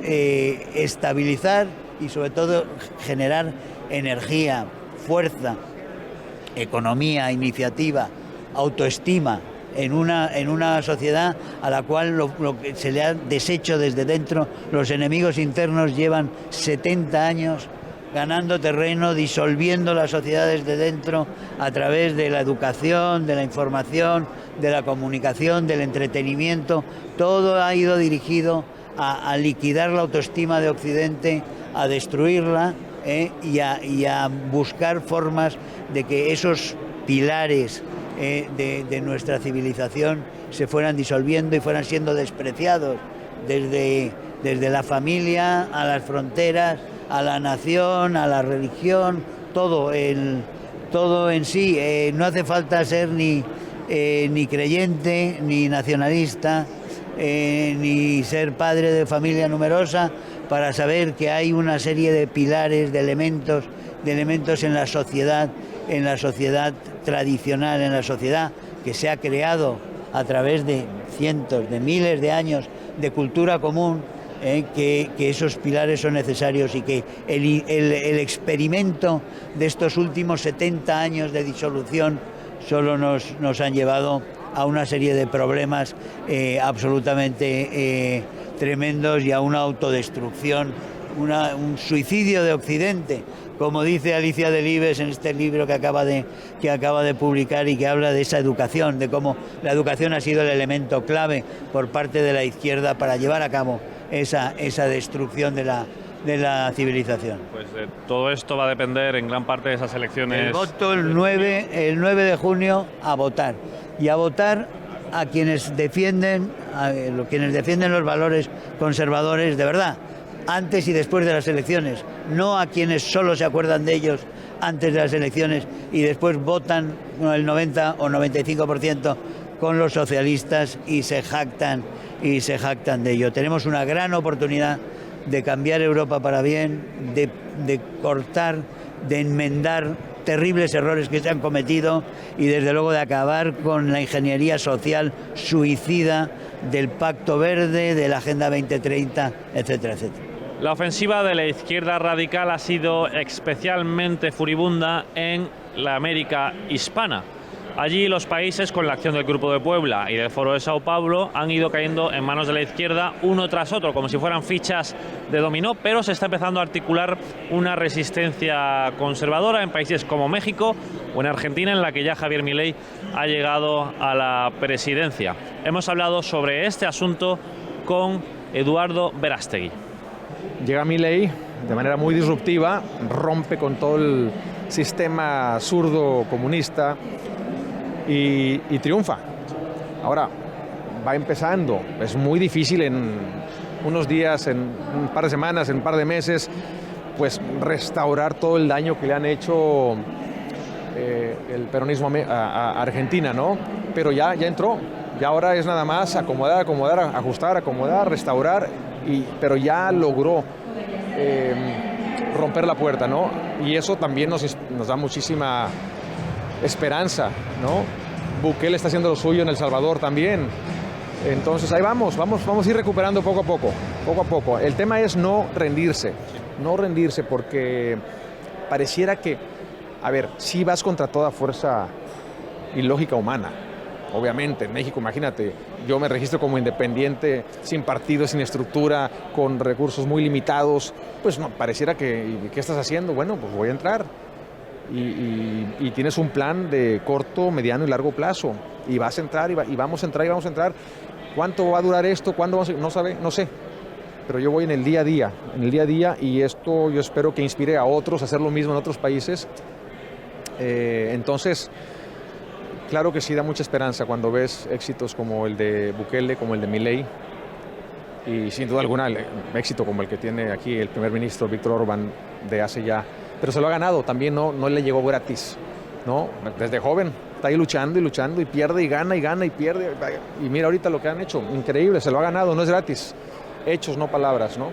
estabilizar y sobre todo generar energía, fuerza, economía, iniciativa, autoestima en una sociedad a la cual lo que se le ha deshecho desde dentro. Los enemigos internos llevan 70 años ganando terreno, disolviendo la sociedad desde dentro a través de la educación, de la información, de la comunicación, del entretenimiento. Todo ha ido dirigido a liquidar la autoestima de Occidente, a destruirla y a buscar formas de que esos pilares de nuestra civilización se fueran disolviendo y fueran siendo despreciados desde la familia a las fronteras, a la nación, a la religión, todo en sí. No hace falta ser ni creyente, ni nacionalista, ni ser padre de familia numerosa para saber que hay una serie de pilares, de elementos en la sociedad tradicional, en la sociedad que se ha creado a través de cientos, de miles de años de cultura común, que esos pilares son necesarios y que el experimento de estos últimos 70 años de disolución solo nos han llevado a una serie de problemas absolutamente tremendos y a una autodestrucción, un suicidio de Occidente, como dice Alicia Delibes en este libro que acaba de publicar y que habla de esa educación, de cómo la educación ha sido el elemento clave por parte de la izquierda para llevar a cabo esa destrucción de la civilización. Pues todo esto va a depender en gran parte de esas elecciones. El voto el 9 de junio a votar, y a votar a quienes defienden los valores conservadores de verdad, antes y después de las elecciones, no a quienes solo se acuerdan de ellos antes de las elecciones y después votan el 90 o 95% con los socialistas y se jactan de ello. Tenemos una gran oportunidad de cambiar Europa para bien, de cortar, de enmendar terribles errores que se han cometido y desde luego de acabar con la ingeniería social suicida del Pacto Verde, de la Agenda 2030, etcétera, etcétera. La ofensiva de la izquierda radical ha sido especialmente furibunda en la América hispana. Allí los países, con la acción del Grupo de Puebla y del Foro de Sao Paulo, han ido cayendo en manos de la izquierda uno tras otro, como si fueran fichas de dominó, pero se está empezando a articular una resistencia conservadora en países como México o en Argentina, en la que ya Javier Milei ha llegado a la presidencia. Hemos hablado sobre este asunto con Eduardo Verástegui. Llega Milei de manera muy disruptiva, rompe con todo el sistema zurdo comunista y triunfa. Ahora, va empezando, es muy difícil en unos días, en un par de semanas, en un par de meses, pues restaurar todo el daño que le han hecho el peronismo a Argentina, ¿no? Pero ya entró, ya ahora es nada más acomodar, ajustar, acomodar, restaurar, pero ya logró romper la puerta, ¿no? Y eso también nos da muchísima esperanza, ¿no? Bukele está haciendo lo suyo en El Salvador también. Entonces ahí vamos a ir recuperando poco a poco. El tema es no rendirse porque pareciera que, a ver, si vas contra toda fuerza y lógica humana, obviamente, en México, imagínate, yo me registro como independiente, sin partido, sin estructura, con recursos muy limitados, pues no, pareciera que, ¿qué estás haciendo? Bueno, pues voy a entrar. Y tienes un plan de corto, mediano y largo plazo, y vas a entrar, y vamos a entrar. ¿Cuánto va a durar esto? ¿Cuándo vamos a...? No sé, pero yo voy en el día a día, y esto yo espero que inspire a otros a hacer lo mismo en otros países. Entonces, claro que sí da mucha esperanza cuando ves éxitos como el de Bukele, como el de Milei, y sin duda alguna el éxito como el que tiene aquí el primer ministro Víctor Orbán de hace ya, pero se lo ha ganado también, no le llegó gratis, ¿no? Desde joven está ahí luchando y pierde y gana y pierde, y mira ahorita lo que han hecho, increíble, se lo ha ganado, no es gratis, hechos, no palabras, ¿no?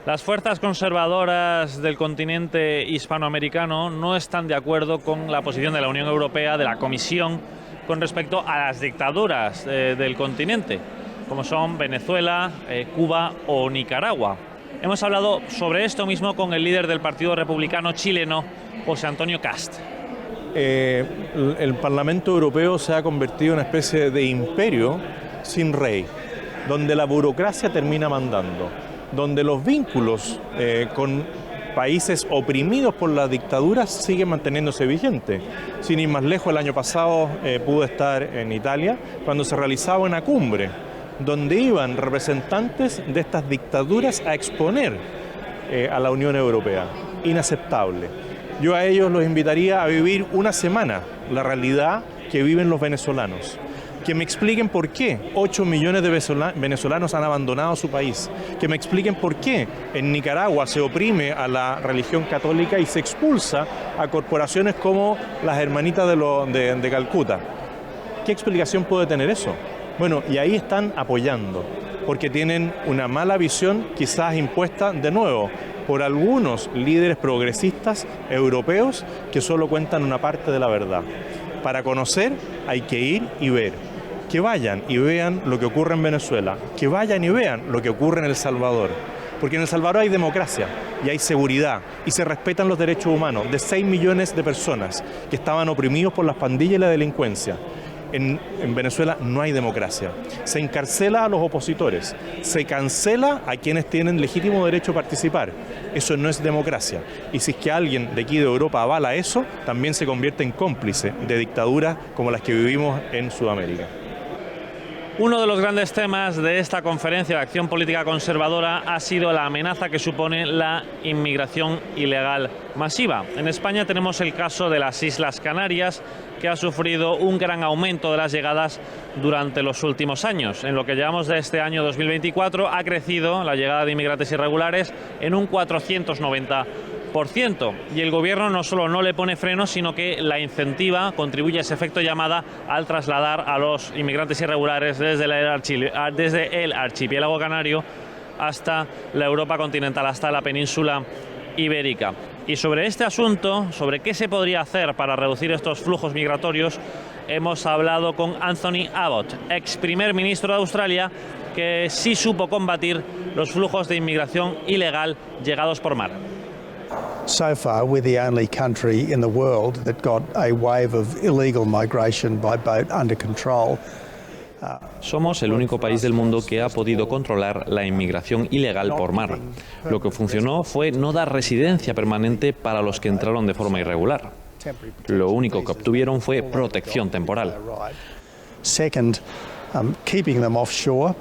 Las fuerzas conservadoras del continente hispanoamericano no están de acuerdo con la posición de la Unión Europea, de la Comisión, con respecto a las dictaduras del continente, como son Venezuela, Cuba o Nicaragua. Hemos hablado sobre esto mismo con el líder del Partido Republicano chileno, José Antonio Kast. El Parlamento Europeo se ha convertido en una especie de imperio sin rey, donde la burocracia termina mandando, donde los vínculos con países oprimidos por las dictaduras siguen manteniéndose vigentes. Sin ir más lejos, el año pasado pude estar en Italia cuando se realizaba una cumbre donde iban representantes de estas dictaduras a exponer a la Unión Europea. Inaceptable. Yo a ellos los invitaría a vivir una semana la realidad que viven los venezolanos. Que me expliquen por qué 8 millones de venezolanos han abandonado su país. Que me expliquen por qué en Nicaragua se oprime a la religión católica y se expulsa a corporaciones como las Hermanitas de Calcuta. ¿Qué explicación puede tener eso? Bueno, y ahí están apoyando, porque tienen una mala visión quizás impuesta de nuevo por algunos líderes progresistas europeos que solo cuentan una parte de la verdad. Para conocer hay que ir y ver. Que vayan y vean lo que ocurre en Venezuela, que vayan y vean lo que ocurre en El Salvador. Porque en El Salvador hay democracia y hay seguridad y se respetan los derechos humanos de 6 millones de personas que estaban oprimidos por las pandillas y la delincuencia. En Venezuela no hay democracia. Se encarcela a los opositores, se cancela a quienes tienen legítimo derecho a participar. Eso no es democracia. Y si es que alguien de aquí de Europa avala eso, también se convierte en cómplice de dictaduras como las que vivimos en Sudamérica. Uno de los grandes temas de esta conferencia de acción política conservadora ha sido la amenaza que supone la inmigración ilegal masiva. En España tenemos el caso de las Islas Canarias, que ha sufrido un gran aumento de las llegadas durante los últimos años. En lo que llevamos de este año 2024 ha crecido la llegada de inmigrantes irregulares en un 490%. Y el gobierno no solo no le pone freno, sino que la incentiva, contribuye a ese efecto llamada al trasladar a los inmigrantes irregulares desde el archipiélago canario hasta la Europa continental, hasta la península ibérica. Y sobre este asunto, sobre qué se podría hacer para reducir estos flujos migratorios, hemos hablado con Anthony Abbott, ex primer ministro de Australia, que sí supo combatir los flujos de inmigración ilegal llegados por mar. So far, we're the only country in the world that got a wave of illegal migration by boat under control. Somos el único país del mundo que ha podido controlar la inmigración ilegal por mar. Lo que funcionó fue no dar residencia permanente para los que entraron de forma irregular. Lo único que obtuvieron fue protección temporal. Second, keeping them offshore,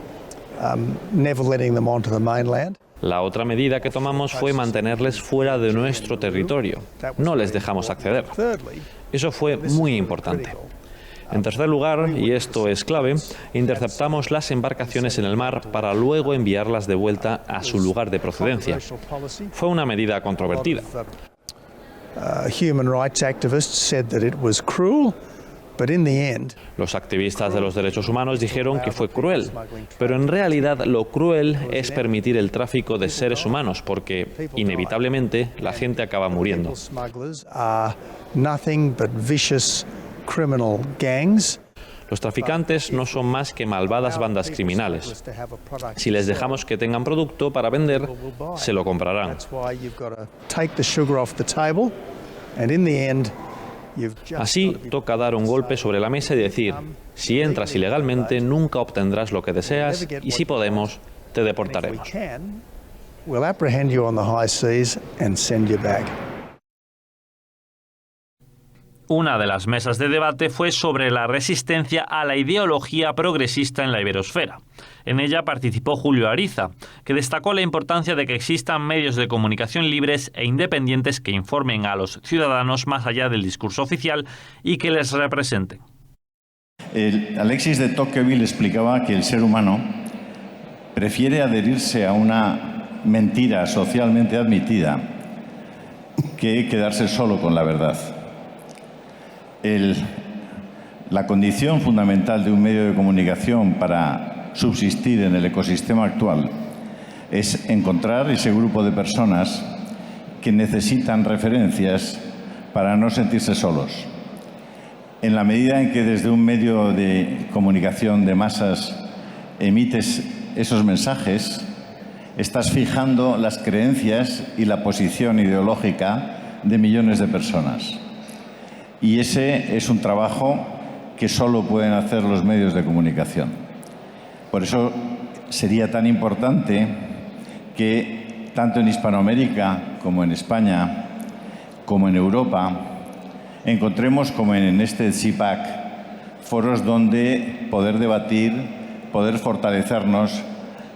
never letting them onto the mainland. La otra medida que tomamos fue mantenerles fuera de nuestro territorio. No les dejamos acceder. Eso fue muy importante. En tercer lugar, y esto es clave, interceptamos las embarcaciones en el mar para luego enviarlas de vuelta a su lugar de procedencia. Fue una medida controvertida. Human rights activists said that it was cruel, but in the end, los activistas de los derechos humanos dijeron que fue cruel, pero en realidad lo cruel es permitir el tráfico de seres humanos, porque inevitablemente la gente acaba muriendo. Los traficantes no son más que malvadas bandas criminales. Si les dejamos que tengan producto para vender, se lo comprarán. Así toca dar un golpe sobre la mesa y decir, si entras ilegalmente nunca obtendrás lo que deseas y si podemos, te deportaremos. Una de las mesas de debate fue sobre la resistencia a la ideología progresista en la iberosfera. En ella participó Julio Ariza, que destacó la importancia de que existan medios de comunicación libres e independientes que informen a los ciudadanos más allá del discurso oficial y que les representen. Alexis de Tocqueville explicaba que el ser humano prefiere adherirse a una mentira socialmente admitida que quedarse solo con la verdad. La condición fundamental de un medio de comunicación para subsistir en el ecosistema actual es encontrar ese grupo de personas que necesitan referencias para no sentirse solos. En la medida en que desde un medio de comunicación de masas emites esos mensajes, estás fijando las creencias y la posición ideológica de millones de personas. Y ese es un trabajo que solo pueden hacer los medios de comunicación. Por eso sería tan importante que tanto en Hispanoamérica como en España, como en Europa, encontremos, como en este CIPAC, foros donde poder debatir, poder fortalecernos,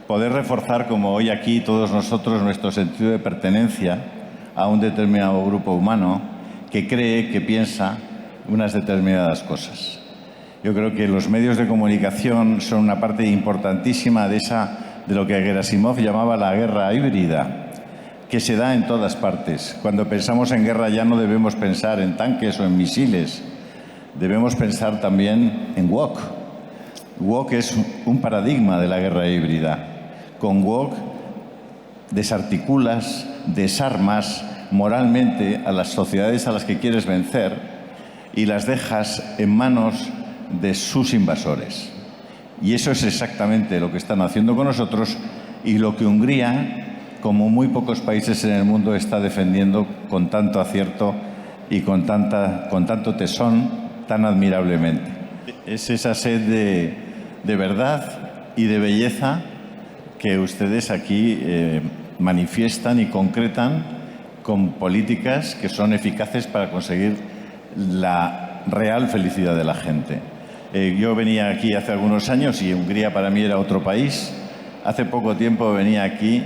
poder reforzar, como hoy aquí todos nosotros, nuestro sentido de pertenencia a un determinado grupo humano que cree, que piensa unas determinadas cosas. Yo creo que los medios de comunicación son una parte importantísima de lo que Gerasimov llamaba la guerra híbrida, que se da en todas partes. Cuando pensamos en guerra ya no debemos pensar en tanques o en misiles, debemos pensar también en WOC. WOC es un paradigma de la guerra híbrida. Con WOC desarticulas, desarmas moralmente a las sociedades a las que quieres vencer y las dejas en manos de sus invasores. Y eso es exactamente lo que están haciendo con nosotros y lo que Hungría, como muy pocos países en el mundo, está defendiendo con tanto acierto y con tanto tesón, tan admirablemente. Es esa sed de verdad y de belleza que ustedes aquí manifiestan y concretan con políticas que son eficaces para conseguir la real felicidad de la gente. Yo venía aquí hace algunos años y Hungría para mí era otro país. Hace poco tiempo venía aquí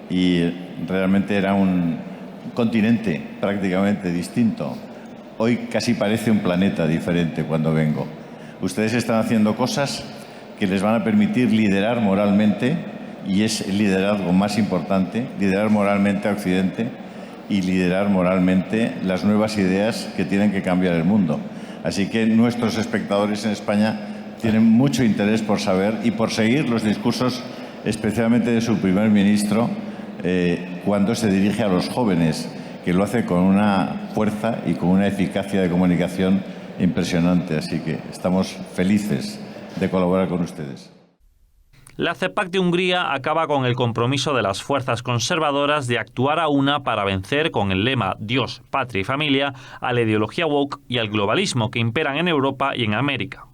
y realmente era un continente prácticamente distinto. Hoy casi parece un planeta diferente cuando vengo. Ustedes están haciendo cosas que les van a permitir liderar moralmente, y es el liderazgo más importante, liderar moralmente a Occidente y liderar moralmente las nuevas ideas que tienen que cambiar el mundo. Así que nuestros espectadores en España tienen mucho interés por saber y por seguir los discursos, especialmente de su primer ministro, cuando se dirige a los jóvenes, que lo hace con una fuerza y con una eficacia de comunicación impresionante. Así que estamos felices de colaborar con ustedes. La CEPAC de Hungría acaba con el compromiso de las fuerzas conservadoras de actuar a una para vencer con el lema Dios, Patria y Familia a la ideología woke y al globalismo que imperan en Europa y en América.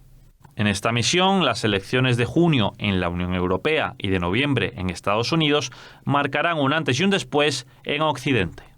En esta misión, las elecciones de junio en la Unión Europea y de noviembre en Estados Unidos marcarán un antes y un después en Occidente.